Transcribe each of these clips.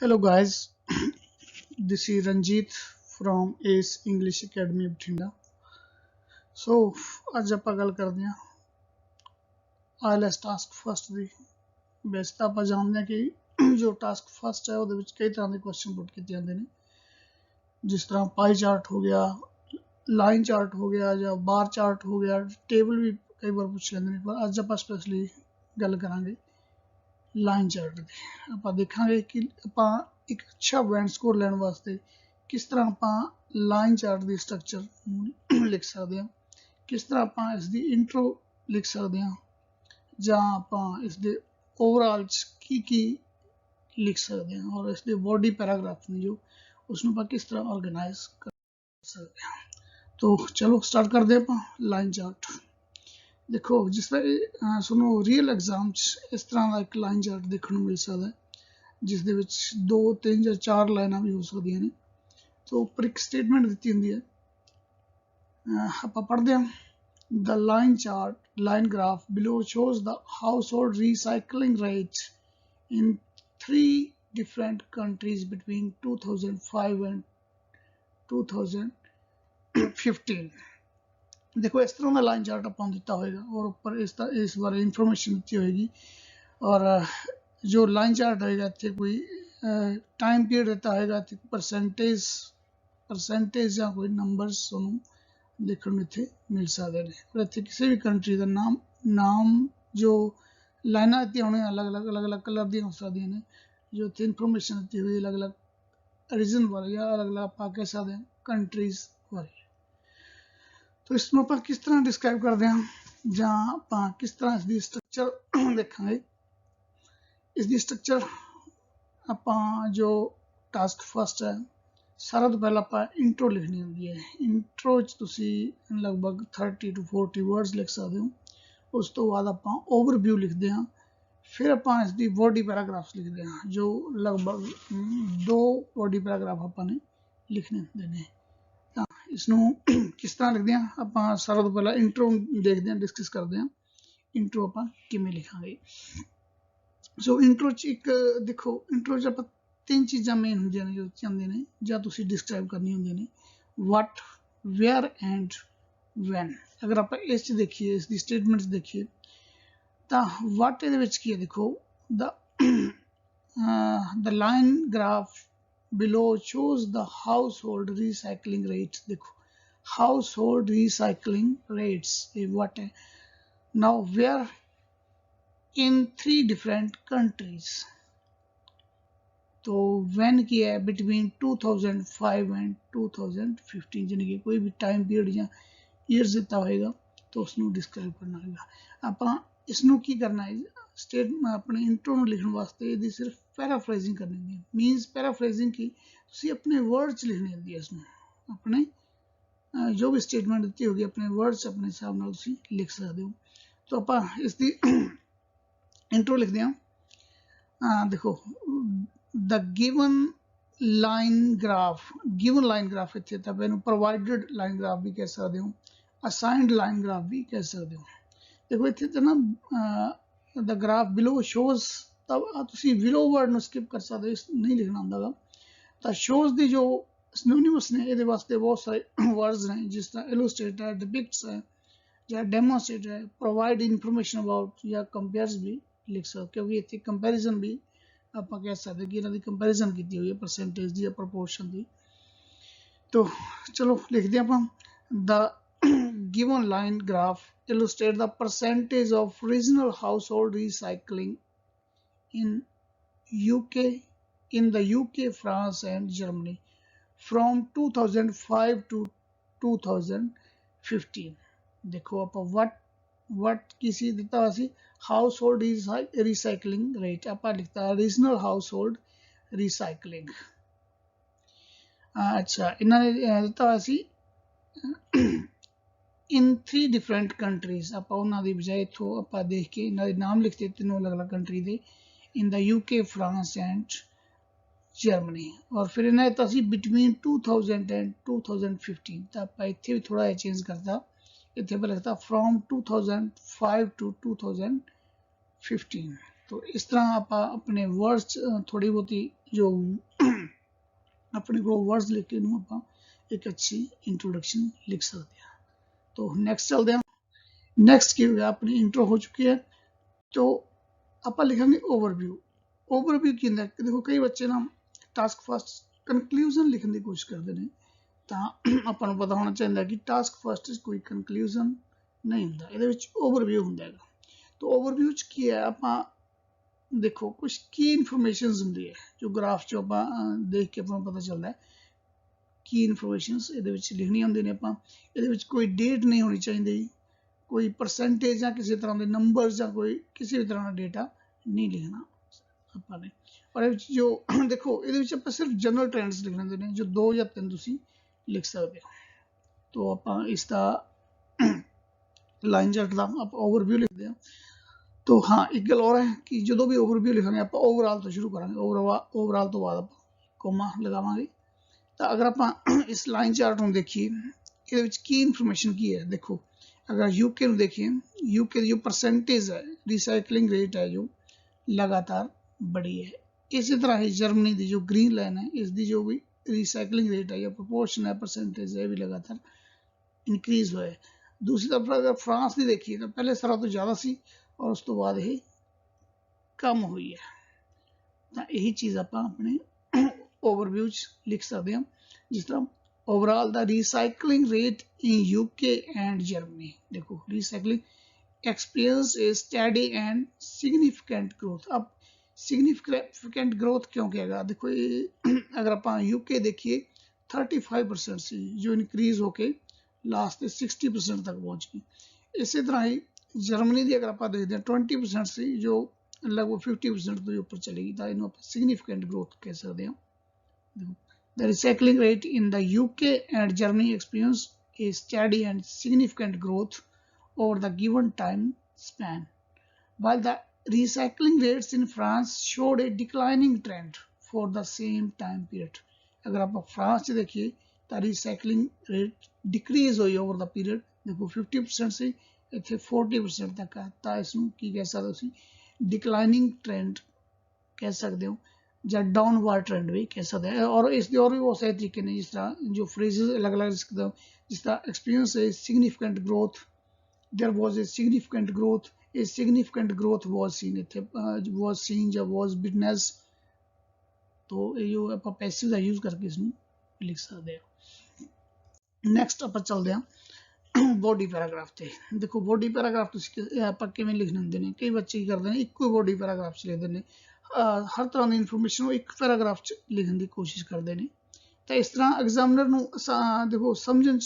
Hello guys, this is Ranjit from Ace English Academy Bhatinda. So ਅੱਜ ਆਪਾਂ ਗੱਲ ਕਰਦੇ ਹਾਂ IELTS ਟਾਸਕ ਫਸਟ ਦੀ। ਵੈਸੇ ਤਾਂ ਆਪਾਂ ਜਾਣਦੇ ਹਾਂ ਕਿ ਜੋ ਟਾਸਕ ਫਸਟ ਹੈ ਉਹਦੇ ਵਿੱਚ ਕਈ ਤਰ੍ਹਾਂ ਦੇ ਕੁਐਸਚਨ ਪੁੱਟ ਕੀਤੇ ਜਾਂਦੇ ਨੇ, ਜਿਸ ਤਰ੍ਹਾਂ ਪਾਈ ਚਾਰਟ ਹੋ ਗਿਆ, ਲਾਈਨ ਚਾਰਟ ਹੋ ਗਿਆ ਜਾਂ ਬਾਰ ਚਾਰਟ ਹੋ ਗਿਆ, ਟੇਬਲ ਵੀ ਕਈ ਵਾਰ ਪੁੱਛ ਲੈਂਦੇ ਨੇ। ਪਰ ਅੱਜ ਆਪਾਂ ਸਪੈਸ਼ਲੀ ਗੱਲ ਕਰਾਂਗੇ ਲਾइन चार्ट ਦੀ। ਆਪਾਂ ਦੇਖਾਂਗੇ ਕਿ ਆਪਾਂ ਇੱਕ ਅੱਛਾ ਬੈਂਡ ਸਕੋਰ ਲੈਣ ਵਾਸਤੇ ਕਿਸ ਤਰ੍ਹਾਂ ਆਪਾਂ ਲਾइन ਚਾਰਟ ਦੀ ਸਟਰਕਚਰ ਲਿਖ ਸਕਦੇ ਹਾਂ, ਕਿਸ ਤਰ੍ਹਾਂ ਆਪਾਂ ਇਸ ਦੀ ਇੰਟਰੋ ਲਿਖ ਸਕਦੇ ਹਾਂ, ਜਾਂ ਆਪਾਂ ਇਸ ਦੇ ਓਵਰਆਲ ਕੀ ਲਿਖ ਸਕਦੇ ਹਾਂ, ਔਰ ਇਸ ਦੇ ਬੋਡੀ ਪੈਰਾਗ੍ਰਾਫ ਨੇ ਜੋ ਉਸਨੂੰ ਆਪਾਂ ਕਿਸ ਤਰ੍ਹਾਂ ਆਰਗੇਨਾਈਜ਼ ਕਰ ਸਕਦੇ ਹਾਂ। तो चलो स्टार्ट करते हैं ਆਪਾਂ ਲਾइन ਚਾਰਟ। देखो जिस तरह सुनो रीयल एग्जाम इस तरह का एक लाइन चार्ट देखने को मिल सकता है, जिस दे विच 2 3 या 4 लाइना भी हो सकती हैं। तो उपर एक स्टेटमेंट दी होंगी है, आप पढ़ते हैं the line chart line graph below shows the house hold recycling rate in 3 different countries between 2005 and 2015। देखो इस तरह का लाइन चार्ट अपन दिता होगा और ऊपर इस बारे इंफॉर्मेशन दी होगी, और जो लाइन चार्ट होगा इतने कोई टाइम पीरियड देता होगा, परसेंटेज या कोई नंबर्स देखने में इतने मिल सकते हैं। और इतने किसी भी कंट्री का नाम जो लाइना दी होने अलग अलग कलर दी हो सकती हैं, जो इतनी इंफॉर्मेशन दी हुई अलग अलग रीजन बारे या अलग अलग आप कह सकते हैं कंट्रीज बारे। तो इसमें आप किस तरह डिस्क्राइब करते हैं ਜਾਂ ਆਪਾਂ किस तरह इसकी स्ट्रक्चर देखेंगे। इसकी स्ट्रक्चर ਆਪਾਂ जो टास्क फस्ट है सारा तो पहला आप इंट्रो लिखनी होती है। इंट्रो तुम लगभग 30 to 40 वर्ड्स लिख सकते हो। उस तो बाद आप ओवरव्यू लिखते हैं, फिर आप इसकी बॉडी पैराग्राफ्स लिखते हैं, जो लगभग 2 बॉडी पैराग्राफ अपने लिखने होंगे ने। इसनों किस तरह लिखते हैं आप सारा तो पहला इंट्रो देखते हैं, डिस्कस करते हैं इंट्रो आप किमें लिखांगे। सो इंट्रो एक देखो इंट्रो आप 3 चीज़ा मेन होंगे ने जो चाहते हैं ਜਾਂ ਤੁਸੀਂ डिस्क्राइब करनी होंगे ने, वट वेयर एंड वैन। अगर आप इस देखिए इसकी स्टेटमेंट्स देखिए तो वट ये की है, देखो the line graph below shows the household recycling rates। देखो household recycling rates what है now where in 3 different countries। तो when की है between 2005 and 2015, यानी कि कोई भी टाइम पीरियड या ईयर्स देता होगा तो उसको डिस्क्राइब करना होगा। आप इसनों की करना है स्टेट अपने इंट्रो में लिखने वास्ते यदि सिर्फ पैराफ्रेजिंग करनी है, मीनस पैराफ्रेजिंग की तुसी अपने वर्ड्स लिखने होंगे, इसमें अपने जो भी स्टेटमेंट दी होगी अपने वर्ड्स अपने हिसाब नाल तुसी लिख सकते हो। तो आप इसकी इंट्रो लिखते हैं। देखो द गिवन लाइन ग्राफ इतने तब इन्हों प्रोवाइडेड लाइन ग्राफ भी कह सकते हो, असाइंड लाइन ग्राफ भी कह सकते हो। देखो इतने तो ना द ग्राफ बिलो शोज, तब तुम बिलो वर्ड में स्किप कर सकते हो, नहीं लिखना आंदा। तो शोज की जो सिनोनिमस ने ये वास्ते बहुत सारे वर्ड्स हैं, जिस तरह इलुस्ट्रेट है, डिपिक्ट्स है या डेमोस्ट्रेट है, प्रोवाइड इनफॉर्मेशन अबाउट या कंपेयर्स भी लिख सकते, क्योंकि इतने कंपेरिजन भी आप कह सकते कि इन्होंने कंपेरिजन की हुई है परसेंटेज या प्रपोर्शन की। तो चलो लिखते हैं आप the given line graph illustrate the percentage of regional household recycling in the UK, France and Germany from 2005 to 2015। देखो आप what किसी देता है household recycling rate, आप लिखता है regional household recycling। अच्छा इन्होंने देता है इन 3 डिफरेंट कंट्रीज, आप उन्होंने बजाय इतों आप देख के इन्होंने नाम लिखते 3 अलग अलग कंट्री के, in the UK, France and Germany. और फिर इन्हें दिता सी बिटवीन 2000 एंड 2015। तो आप इतने भी थोड़ा चेंज करता, इतने पर लिखता फ्रॉम 2005 टू 2015। तो इस तरह आप अपने वर्ड्स थोड़ी बहुती जो अपने को वर्ड्स लिख के ਨੂੰ ਆਪਾਂ एक अच्छी इंट्रोडक्शन लिख सकते हैं। तो नेक्स्ट चलते हैं। नेक्स्ट की हो गया अपनी इंट्रो हो चुकी है, तो आप लिखेंगे ओवरव्यू। ओवरव्यू की ਹੁੰਦਾ देखो कई बच्चे ना टास्क फर्स्ट कंक्लूजन लिखने की कोशिश करते हैं, तो ਆਪਾਂ ਨੂੰ पता होना चाहिए कि टास्क फर्स्ट कोई कंक्लूजन नहीं ਹੁੰਦਾ, ਇਹਦੇ ਵਿੱਚ ओवरव्यू ਹੁੰਦਾ है। तो ओवरव्यू ਚ ਕੀ ਹੈ, ਆਪਾਂ देखो कुछ की इनफॉर्मेशंस ਹੁੰਦੀ है जो ग्राफ ਚ ਆਪਾਂ देख के ਆਪਾਂ ਨੂੰ पता चलता है की इनफॉर्मेशंस ਇਹਦੇ ਵਿੱਚ ਲਿਖਣੀਆਂ ਹੁੰਦੀਆਂ ਨੇ। ਆਪਾਂ ਇਹਦੇ ਵਿੱਚ ਕੋਈ डेट नहीं होनी चाहिए, कोई परसेंटेज या किसी तरह के नंबर्स या कोई किसी भी तरह का डेटा नहीं लिखना अपने। और जो देखो ये सिर्फ जनरल ट्रेंड्स लिखने देने जो 2 या 3 तुम लिख सकते हो। तो आप इसका लाइन चार्ट का आप ओवरव्यू लिखते हैं। तो हाँ एक गल और है कि जो भी ओवरव्यू लिखेंगे आप ओवरऑल तो शुरू करेंगे, ओवरऑल तो बाद आप कोमा लगावांगे। तो अगर आप इस लाइन चार्ट में देखिए ये की इनफॉर्मेशन की है, देखो अगर यूके में देखिए यूके की जो परसेंटेज है रिसाइकलिंग रेट है जो लगातार बढ़ी है। इसी तरह ही जर्मनी की जो ग्रीन लाइन है इसकी जो भी रिसाइकलिंग रेट है या प्रोपोर्शन है परसेंटेज है भी लगातार इंक्रीज हुआ है। दूसरी तरफ अगर फ्रांस की देखिए तो पहले सारा तो ज़्यादा सी और उस तो बाद ही कम हुई है। तो यही चीज़ आप अपने ओवरव्यू लिख सकते हैं, जिस तरह overall the recycling rate in UK and Germany. देखो recycling experience a study and significant growth. अब सिग्निफिकेंट ग्रोथ क्यों कहेगा, देखो ये अगर आप यूके देखिए 35% से जो इंक्रीज होके लास्ट 60% तक पहुंच गई। इसी तरह ही जर्मनी की अगर आप देखते हैं 20% से जो लगभग 50% तो ऊपर चलेगी, तो इन्हों सिग्निफिकेंट ग्रोथ कह सकते हैं। The recycling rate in the UK and Germany experienced a steady and significant growth over the given time span, while the recycling rates in France showed a declining trend for the same time period। अगर आप France देखिए तो recycling rate decrease हुई over the period, देखो 50% से इतने 40% तक है। तो इसमें की कह सकते हो डिक्लाइनिंग ट्रेंड कह सकते हो या डाउनवर्ड ट्रेंड भी कह सकते हैं। और इसके और भी बहुत सारे तरीके ने, जिस तरह जो फ्रेजेस अलग अलग जिस तरह एक्सपीरियंस है significant growth, there was a significant growth, a significant growth was seen, इथे वाज सीन या वाज विटनेस। तो ये जो आप पैसिव का यूज करके इसमें लिख सकते हैं। नेक्स्ट आप चलते हैं बॉडी पैराग्राफ से। देखो बॉडी पैराग्राफ आप किमें लिखने होंगे ने, कई बच्चे की करते हैं एक बॉडी पैराग्राफ च लिखते हैं, हर तरह की इनफॉर्मेशन एक पैराग्राफ च लिखने की कोशिश करते हैं। तो इस तरह एग्जामिनर को देखो समझन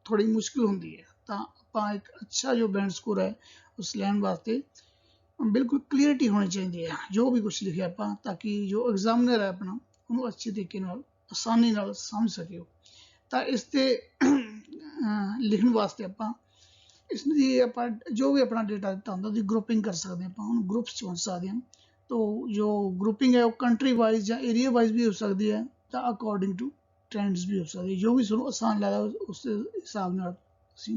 थोड़ी मुश्किल होती है। तो आप एक अच्छा जो बैंड स्कोर है उस लैन वास्ते बिल्कुल क्लीयरिटी होनी चाहिए है जो भी कुछ लिखे आप, ताकि जो एग्जामिनर है अपना उन्होंने अच्छे तरीके आसानी नाल समझ सके। तो इससे लिखने वास्ते आप इसमें आप जो भी अपना डेटा दिता होंगे उसकी ग्रुपिंग कर सकते हैं, आप ग्रुप्स च बन सकते हैं। तो जो ग्रुपिंग है वो कंट्री वाइज या एरिया वाइज भी हो सकती है, तो अकॉर्डिंग टू ट्रेंड्स भी हो सकती है। जो भी सुनो आसान लगता उस हिसाब नाल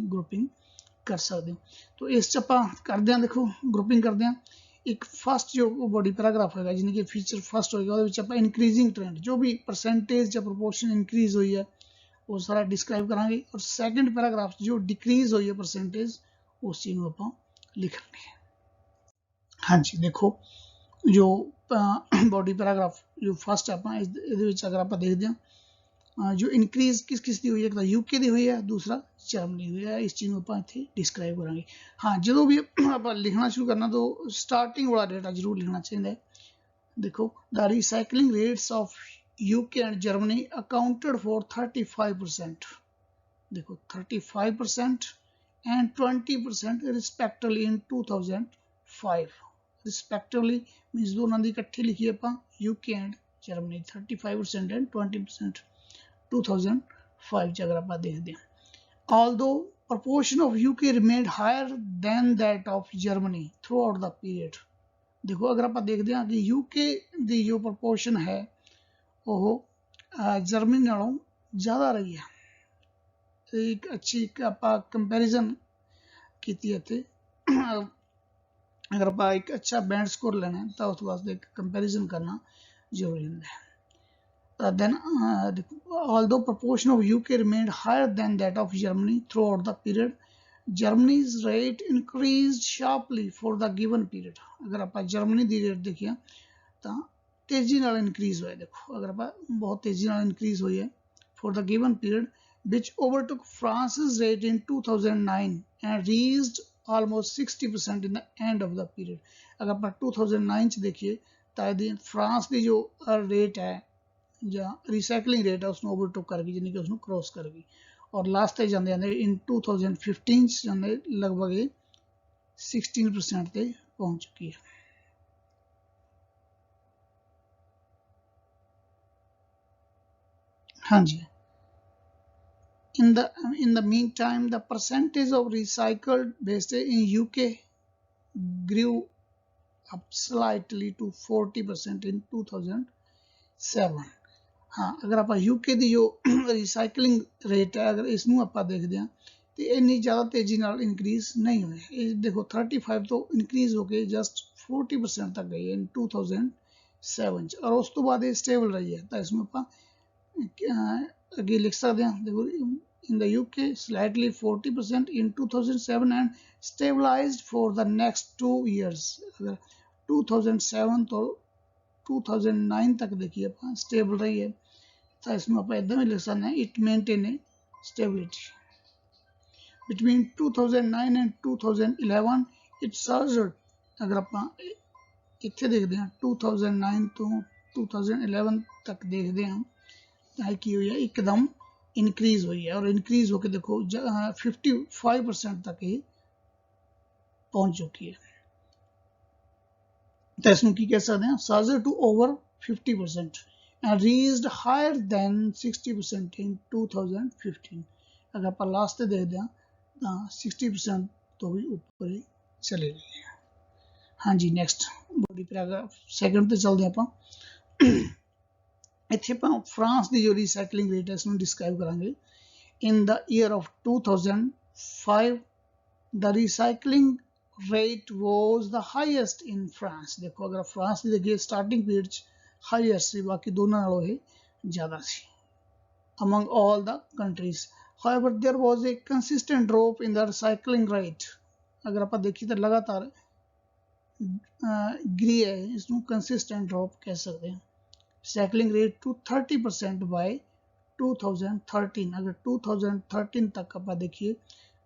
ग्रुपिंग कर सकते हो। तो इस आप करते हैं, देखो ग्रुपिंग करते हैं। एक फर्स्ट जो बॉडी पैराग्राफ होगा जिन्हें कि फीचर फर्स्ट होगा आप इनक्रीजिंग ट्रेंड जो भी परसेंटेज या प्रोपोर्शन इंक्रीज हुई है वो सारा डिस्क्राइब करांगे। और सैकेंड पैराग्राफ जो डिक्रीज हुई है परसेंटेज उस चीज़ को आप लिखेंगे। हाँ जी देखो जो बॉडी पैराग्राफ जो फर्स्ट आप अगर आप देखते हैं जो इनक्रीज किस किस की हुई है, एक तो यूके की हुई है, दूसरा जर्मनी हुई है। इस चीज़ को आप इतने डिस्क्राइब करेंगे। हाँ जो भी आप लिखना शुरू करना तो स्टार्टिंग वाला डेटा जरूर लिखना चाहिए। देखो the recycling rates of UK and Germany accounted for 35%, देखो 35% एंड 20% रिस्पेक्टिवली इन 2005। रिस्पेक्टिवली मीनस दोनों की इकट्ठी लिखी आप यूके एंड जर्मनी 35% एंड 20% 2005 अगर आप देखते हैं। Although proportion of UK remained higher than that of Germany throughout the period। देखो अगर आप देखते हैं कि यूके की जो प्रपोर्शन है वो जर्मनी नालों ज़्यादा रही है। एक अच्छी आप कंपैरिजन की अगर आप एक अच्छा बैंड स्कोर लेना है तो उस वास्ते एक कंपैरिजन करना जरूरी है। Then although proportion of UK remained higher than that of Germany throughout the period, Germany's rate increased sharply for the given period। अगर आप जर्मनी की रेट देखिए तो तेजी नाल इंक्रीज हुआ है। देखो अगर आप बहुत तेजी नाल इंक्रीज हुई है for the given period, which overtook France's rate in 2009 and reached almost 60% in the end of the period। अगर आप 2009 च देखिए तो फ्रांस की जो रेट है ਜਾਂ ਰੀਸਾਈਕਲਿੰਗ ਰੇਟ ਹੈ ਉਸਨੂੰ ਓਵਰਟੇਕ ਕਰ ਗਈ, ਯਾਨੀ ਕਿ ਉਸਨੂੰ ਕ੍ਰੋਸ ਕਰ ਗਈ। ਔਰ ਲਾਸਟ ਤੇ ਜਾਂਦੇ ਜਾਂਦੇ ਇਨ 2015 ਚ ਜਾਂਦੇ ਲਗਭਗ 16% ਤੇ ਪਹੁੰਚ ਚੁੱਕੀ ਹੈ। ਹਾਂਜੀ, in the meantime the percentage of recycled waste in UK grew up slightly to 40% in 2007। हाँ, अगर आप यूके की जो रिसाइकलिंग रेट है अगर इसनों आप देखते हैं तो इन्नी ज़्यादा तेजी नाल इंक्रीज नहीं हुई। देखो 35 तो इंक्रीज होके जस्ट 40% तक गई है इन 2007 और उस तो बाद ये स्टेबल रही है। तो इसमें आप अगे लिख सकते हैं, देखो in the UK slightly 40% in 2007 and stabilized for the next 2 years. अगर 2007 तो 2009 तक देखिए आप स्टेबल रही है। तो इसमें आप इधर भी लिख सकते हैं, it maintain a stability between 2009 and 2011 it surged. अगर आप इतने देखते हैं 2009 तो 2011 तक देखते हैं तो की हुई है एकदम इंक्रीज हुई है और इंक्रीज होकर देखो 55% तक ही पहुंच चुकी है। तो इसमें की कह सकते हैं सर्जर to over 50% and reached higher than 60% in 2015। अगर आप लास्ट देखते हैं तो 60% तो भी ऊपर ही चले गई है। हाँ जी, नेक्स्ट बॉडी पैराग्राफ सेकंड ਤੇ ਚੱਲਦੇ ਆਪਾਂ। ਇੱਥੇ ਆਪਾਂ ਫਰਾਂਸ ਦੀ ਜੋ ਰੀਸਾਈਕਲਿੰਗ ਰੇਟ ਹੈ ਇਸਨੂੰ ਡਿਸਕ੍ਰਾਈਬ ਕਰਾਂਗੇ। in the year of 2005 the recycling rate was the highest in France। देखो अगर फ्रांस ਦੀ देखिए स्टार्टिंग पीरियड ਚ हायर सी, बाकी दोनों नालों ही ज़्यादा सी among all the countries। However there was a consistent drop in the recycling rate। अगर आप देखिए तो लगातार गिरी है, इसमें कंसिस्टेंट ड्रॉप कह सकते हैं। Recycling rate to 30% by 2013। अगर 2013 तक आप देखिए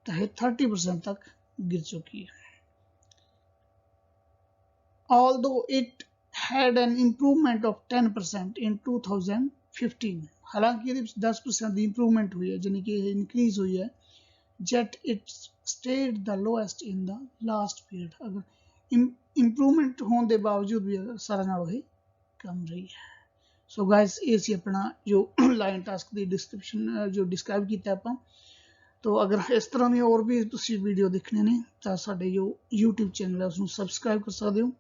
तो 30% तक गिर चुकी है। Although it had an improvement of 10% in 2015। हालांकि 10% की इंप्रूवमेंट हुई है, यानी कि इंक्रीज हुई है। Yet it stayed the lowest in the last period। अगर इंप्रूवमेंट होने के बावजूद भी अगर सारा नालों ही कम रही है। सो गाइस ये सी अपना जो लाइन टास्क की डिस्क्रिप्शन जो डिस्क्राइब किया ਆਪਾਂ। तो अगर इस तरह की और भी तुसी वीडियो देखने ने तो साडे जो यूट्यूब चैनल है उसको सबसक्राइब कर सकते हो,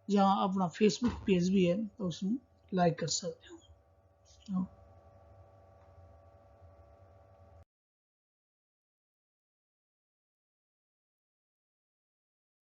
या अपना फेसबुक पेज भी है तो उसको लाइक कर सकते हो।